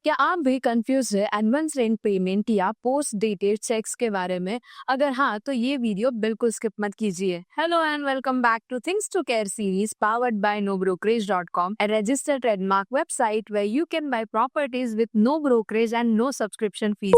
क्या आप भी कंफ्यूज है एडवांस रेंट पेमेंट या पोस्ट डेटेड चेक्स के बारे में? अगर हाँ, तो ये वीडियो बिल्कुल स्किप मत कीजिए। Hello and welcome back to things to care series powered by nobrokerage.com, a registered trademark website where you can buy properties with no brokerage and no subscription fees.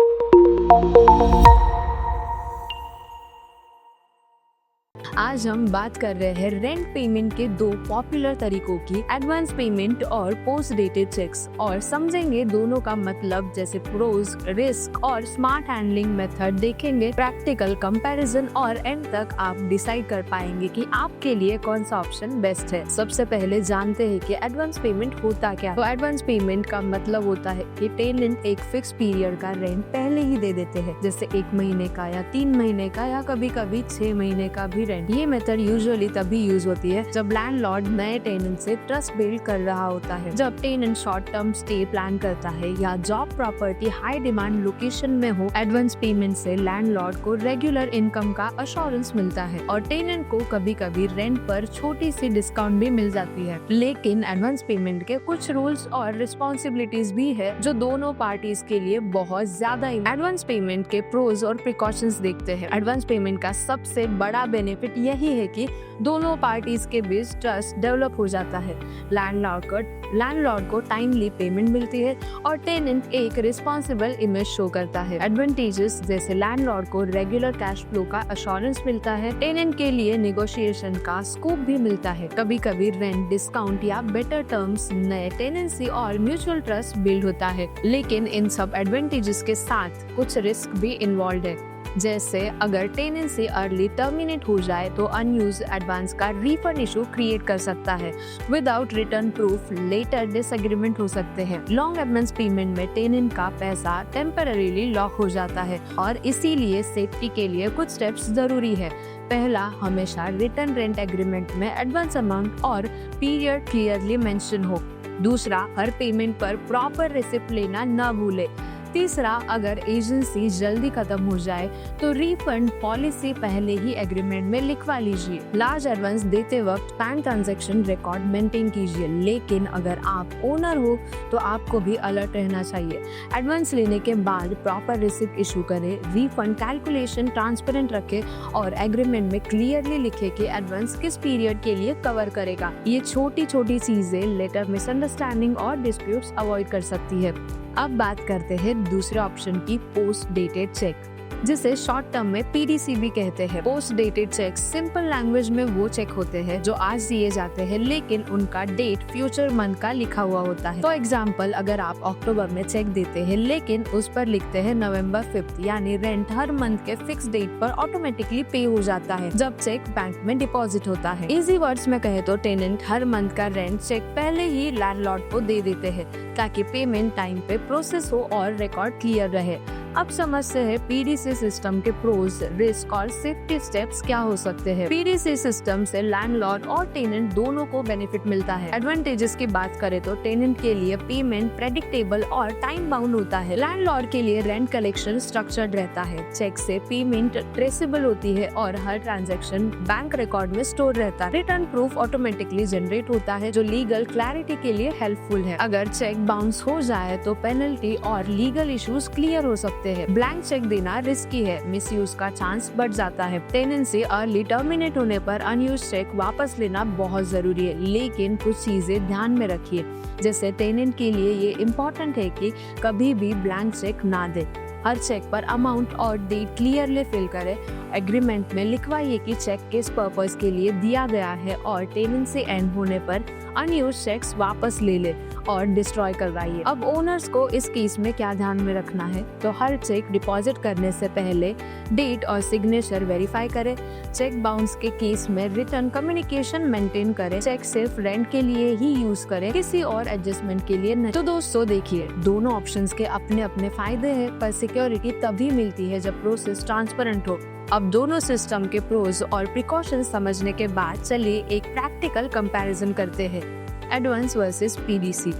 आज हम बात कर रहे हैं रेंट पेमेंट के दो पॉपुलर तरीकों की, एडवांस पेमेंट और पोस्ट डेटेड चेक्स, और समझेंगे दोनों का मतलब, जैसे प्रोज, रिस्क और स्मार्ट हैंडलिंग मेथड देखेंगे, प्रैक्टिकल कंपैरिजन, और एंड तक आप डिसाइड कर पाएंगे कि आपके लिए कौन सा ऑप्शन बेस्ट है। सबसे पहले जानते हैं कि एडवांस पेमेंट होता क्या है। तो एडवांस पेमेंट का मतलब होता है कि टेनेंट एक फिक्स पीरियड का रेंट पहले ही दे देते हैं, जैसे 1 महीने का या 3 महीने का या कभी कभी 6 महीने का भी रेंट। ये मेथड यूजुअली तभी यूज होती है जब लैंडलॉर्ड नए टेनेंट से ट्रस्ट बिल्ड कर रहा होता है, जब tenant short term stay plan करता है या जॉब प्रॉपर्टी हाई डिमांड लोकेशन में हो। एडवांस पेमेंट से लैंडलॉर्ड को रेगुलर इनकम का अश्योरेंस मिलता है और टेनेंट को कभी कभी रेंट पर छोटी सी डिस्काउंट भी मिल जाती है। लेकिन एडवांस पेमेंट के कुछ रूल्स और रिस्पॉन्सिबिलिटीज भी है जो दोनों पार्टीज के लिए बहुत ज्यादा। एडवांस पेमेंट के प्रोज और प्रिकॉशंस देखते हैं। एडवांस पेमेंट का सबसे बड़ा बेनिफिट यही है कि दोनों पार्टीज के बीच ट्रस्ट डेवलप हो जाता है। लैंडलॉर्ड को टाइमली पेमेंट मिलती है और टेनेंट एक रिस्पॉन्सिबल इमेज शो करता है। एडवांटेजेस जैसे लैंडलॉर्ड को रेगुलर कैश फ्लो का अश्योरेंस मिलता है, टेनेंट के लिए नेगोशिएशन का स्कोप भी मिलता है, कभी कभी रेंट डिस्काउंट या बेटर टर्म्स, नए टेनेंसी और म्यूचुअल ट्रस्ट बिल्ड होता है। लेकिन इन सब एडवांटेजेस के साथ कुछ रिस्क भी इन्वॉल्व है, जैसे अगर टेनेंसी अर्ली टर्मिनेट हो जाए तो अनयूज्ड एडवांस का रिफंड इशू क्रिएट कर सकता है। Without written proof letter disagreement हो सकते हैं। लॉन्ग एडवांस पेमेंट में टेनेंट का पैसा टेम्पररीली लॉक हो जाता है और इसीलिए सेफ्टी के लिए कुछ स्टेप्स जरूरी है। पहला, हमेशा रिटर्न रेंट एग्रीमेंट में एडवांस अमाउंट और पीरियड क्लियरली मेंशन हो। दूसरा, हर पेमेंट पर प्रॉपर रिसिप्ट लेना न भूले। तीसरा, अगर एजेंसी जल्दी खत्म हो जाए तो रिफंड पॉलिसी पहले ही एग्रीमेंट में लिखवा लीजिए। लार्ज एडवांस देते वक्त बैंक ट्रांजैक्शन रिकॉर्ड मेंटेन कीजिए, लेकिन अगर आप ओनर हो तो आपको भी अलर्ट रहना चाहिए। एडवांस लेने के बाद प्रॉपर रिसिप्ट इशू करें, रिफंड कैलकुलेशन ट्रांसपेरेंट रखें और एग्रीमेंट में क्लियरली लिखे कि एडवांस किस पीरियड के लिए कवर करेगा। ये छोटी छोटी चीजें लेटर मिसअंडरस्टैंडिंग और डिस्प्यूट्स अवॉइड कर सकती है। अब बात करते हैं दूसरे ऑप्शन की, पोस्ट डेटेड चेक, जिसे शॉर्ट टर्म में पीडीसी भी कहते हैं। Post dated cheque simple language में वो चेक होते हैं जो आज दिए जाते हैं लेकिन उनका डेट फ्यूचर मंथ का लिखा हुआ होता है। फॉर एग्जांपल, अगर आप अक्टूबर में चेक देते हैं लेकिन उस पर लिखते हैं नवंबर 5, यानी रेंट हर मंथ के फिक्स डेट पर ऑटोमेटिकली पे हो जाता है जब चेक बैंक में डिपॉजिट होता है। इजी वर्ड्स में कहे तो टेनेंट हर मंथ का रेंट चेक पहले ही लैंडलॉर्ड को दे देते हैं ताकि पेमेंट टाइम पे प्रोसेस हो और रिकॉर्ड क्लियर रहे। अब समझते हैं पीडीसी सिस्टम के प्रोज, रिस्क और सेफ्टी स्टेप्स क्या हो सकते हैं। पीडीसी सिस्टम से लैंडलॉर्ड और टेनेंट दोनों को बेनिफिट मिलता है। एडवांटेजेस की बात करें तो टेनेंट के लिए पेमेंट प्रेडिक्टेबल और टाइम बाउंड होता है। लैंडलॉर्ड के लिए रेंट कलेक्शन स्ट्रक्चर्ड रहता है, चेक से पेमेंट ट्रेसेबल होती है और हर ट्रांजैक्शन बैंक रिकॉर्ड में स्टोर रहता है। रिटर्न प्रूफ ऑटोमेटिकली जनरेट होता है जो लीगल क्लैरिटी के लिए हेल्पफुल है। अगर चेक बाउंस हो जाए तो पेनल्टी और लीगल इश्यूज क्लियर हो सकते हैं। ब्लैंक चेक देना रिस्की है, मिसयूज का चांस बढ़ जाता है। टेनेंसी अर्ली टर्मिनेट होने पर अनयूज्ड चेक वापस लेना बहुत जरूरी है, लेकिन कुछ चीजें ध्यान में रखिए। जैसे टेनेंट के लिए ये इम्पोर्टेंट है कि कभी भी ब्लैंक चेक ना दे। हर चेक पर अमाउंट और डेट क्लियरली फिल करें। एग्रीमेंट में लिखवाइए कि चेक किस पर्पस के लिए दिया गया है और टेनेंसी एंड होने पर अनयूज्ड चेक्स वापस ले ले और डिस्ट्रॉय करवाइए। अब ओनर्स को इस केस में क्या ध्यान में रखना है, तो हर चेक डिपॉजिट करने से पहले डेट और सिग्नेचर वेरीफाई करें। चेक बाउंस के केस में रिटर्न कम्युनिकेशन मेंटेन करें। चेक सिर्फ रेंट के लिए ही यूज करें, किसी और एडजस्टमेंट के लिए नहीं। तो दोस्तों देखिए, दोनों ऑप्शंस के अपने अपने फायदे हैं, पर सिक्योरिटी तभी मिलती है जब प्रोसेस ट्रांसपेरेंट हो। अब दोनों सिस्टम के प्रोज और प्रिकॉशंस समझने के बाद चलिए एक प्रैक्टिकल कंपैरिजन करते हैं, एडवांस वर्सेस पीडीसी।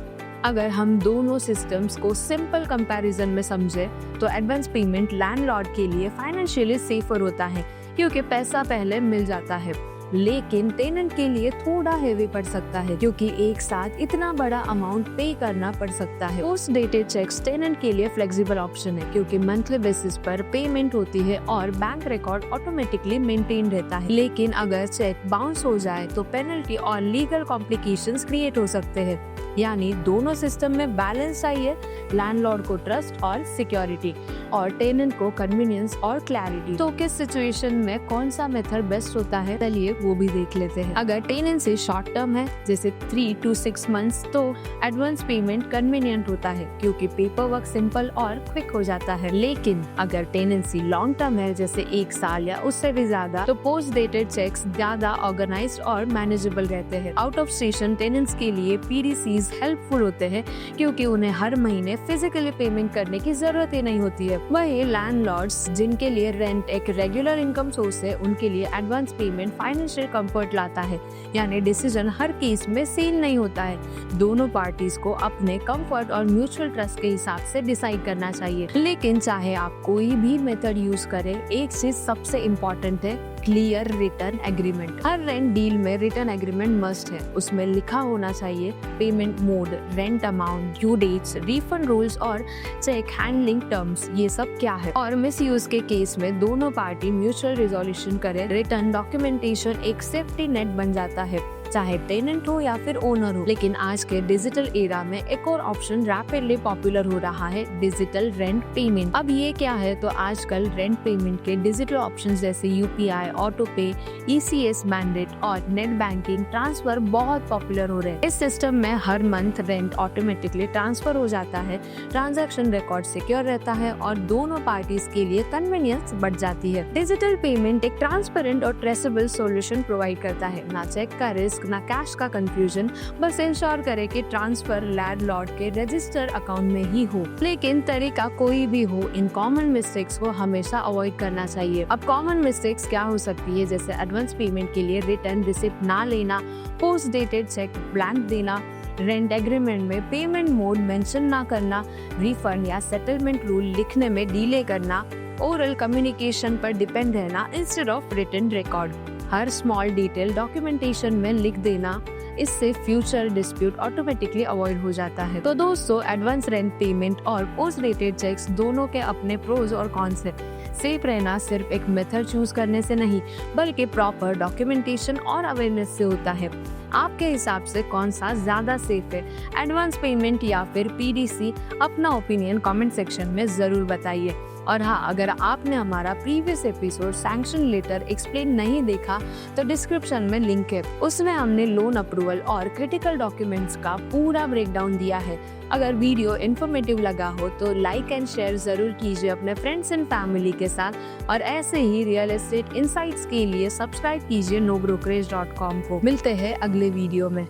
अगर हम दोनों सिस्टम्स को सिंपल कंपैरिजन में समझे तो एडवांस पेमेंट लैंडलॉर्ड के लिए फाइनेंशियली सेफर होता है क्योंकि पैसा पहले मिल जाता है। लेकिन टेनेंट के लिए थोड़ा हेवी पड़ सकता है क्योंकि एक साथ इतना बड़ा अमाउंट पे करना पड़ सकता है। पोस्ट डेटेड चेक्स टेनेंट के लिए फ्लेक्सिबल ऑप्शन है क्योंकि मंथली बेसिस पर पेमेंट होती है और बैंक रिकॉर्ड ऑटोमेटिकली मेंटेन रहता है। लेकिन अगर चेक बाउंस हो जाए तो पेनल्टी और लीगल कॉम्प्लिकेशंस क्रिएट हो सकते हैं। यानी दोनों सिस्टम में बैलेंस चाहिए, लैंडलॉर्ड को ट्रस्ट और सिक्योरिटी और टेनेंट को कन्वीनियंस और क्लैरिटी। तो किस सिचुएशन में कौन सा मेथड बेस्ट होता है, चलिए वो भी देख लेते हैं। अगर टेनेंसी शॉर्ट टर्म है जैसे 3 to 6 मंथ्स तो एडवांस पेमेंट कन्वीनियंट होता है क्योंकि पेपर वर्क सिंपल और क्विक हो जाता है। लेकिन अगर टेनेंसी लॉन्ग टर्म है जैसे 1 साल या उससे भी ज्यादा तो पोस्ट डेटेड चेक्स ज्यादा ऑर्गेनाइज्ड और मैनेजेबल रहते हैं। आउट ऑफ स्टेशन टेनेंट्स के लिए PDCs हेल्पफुल होते हैं क्योंकि उन्हें हर महीने फिजिकली पेमेंट करने की जरूरत ही नहीं होती है। वही लैंडलॉर्ड्स जिनके लिए रेंट एक रेगुलर इनकम सोर्स है उनके लिए एडवांस पेमेंट फाइनेंशियल कंफर्ट लाता है। यानी डिसीजन हर केस में सेम नहीं होता है, दोनों पार्टीज को अपने कंफर्ट और म्यूचुअल ट्रस्ट के हिसाब से डिसाइड करना चाहिए। लेकिन चाहे आप कोई भी मेथड यूज करें, एक चीज सबसे इम्पोर्टेंट है क्लियर रिटर्न एग्रीमेंट। हर रेंट डील में रिटर्न एग्रीमेंट मस्ट है। उसमें लिखा होना चाहिए payment mode, rent amount, due dates, refund rules और चेक हैंडलिंग टर्म्स, ये सब क्या है। और मिस यूज के केस में दोनों पार्टी म्यूचुअल रिजोल्यूशन करे। रिटर्न डॉक्यूमेंटेशन एक सेफ्टी नेट बन जाता है, चाहे टेनेंट हो या फिर ओनर हो। लेकिन आज के डिजिटल एरा में एक और ऑप्शन रैपिडली पॉपुलर हो रहा है, डिजिटल रेंट पेमेंट। अब ये क्या है, तो आजकल रेंट पेमेंट के डिजिटल ऑप्शंस जैसे UPI, ऑटो पे, ECS मैंडेट और नेट बैंकिंग ट्रांसफर बहुत पॉपुलर हो रहे हैं। इस सिस्टम में हर मंथ रेंट ऑटोमेटिकली ट्रांसफर हो जाता है, ट्रांजैक्शन रिकॉर्ड सिक्योर रहता है और दोनों पार्टीज के लिए कन्वीनियंस बढ़ जाती है। डिजिटल पेमेंट एक ट्रांसपेरेंट और ट्रेसेबल सॉल्यूशन प्रोवाइड करता है, ना चेक का रिस्क ना कैश का कंफ्यूजन। बस इंश्योर करे कि ट्रांसफर लैंडलॉर्ड के रजिस्टर अकाउंट में ही हो। लेकिन तरीका कोई भी हो, इन कॉमन मिस्टेक्स को हमेशा अवॉइड करना चाहिए। अब कॉमन मिस्टेक्स क्या हो सकती है, जैसे एडवांस पेमेंट के लिए रिटर्न रिसिप्ट ना लेना, पोस्ट डेटेड चेक ब्लैंक देना, रेंट एग्रीमेंट में पेमेंट मोड मेंशन ना करना, रिफंड या सेटलमेंट रूल लिखने में डिले करना, ओरल कम्युनिकेशन पर डिपेंड रहना इंस्टेड ऑफ रिटन रिकॉर्ड, हर स्मॉल डिटेल डॉक्यूमेंटेशन में लिख देना। इससे फ्यूचर डिस्प्यूट ऑटोमेटिकली अवॉइड हो जाता है। तो दोस्तों, एडवांस रेंट पेमेंट और पोस्ट डेटेड चेक्स दोनों के अपने प्रोज और कॉन्स हैं। सेफ रहना सिर्फ एक मेथड चूज करने से नहीं, बल्कि प्रॉपर डॉक्यूमेंटेशन और अवेयरनेस से होता है। आपके हिसाब से कौन सा ज्यादा सेफ है, एडवांस पेमेंट या फिर PDC? अपना ओपिनियन कमेंट सेक्शन में जरूर बताइए। और हाँ, अगर आपने हमारा previous episode sanction letter explain नहीं देखा तो डिस्क्रिप्शन में लिंक है, उसमें हमने लोन अप्रूवल और क्रिटिकल डॉक्यूमेंट्स का पूरा ब्रेकडाउन दिया है। अगर वीडियो इन्फॉर्मेटिव लगा हो तो लाइक एंड शेयर जरूर कीजिए अपने फ्रेंड्स एंड फैमिली के साथ और ऐसे ही रियल एस्टेट इनसाइट्स के लिए सब्सक्राइब कीजिए nobrokerage.com को। मिलते हैं अगले वीडियो में।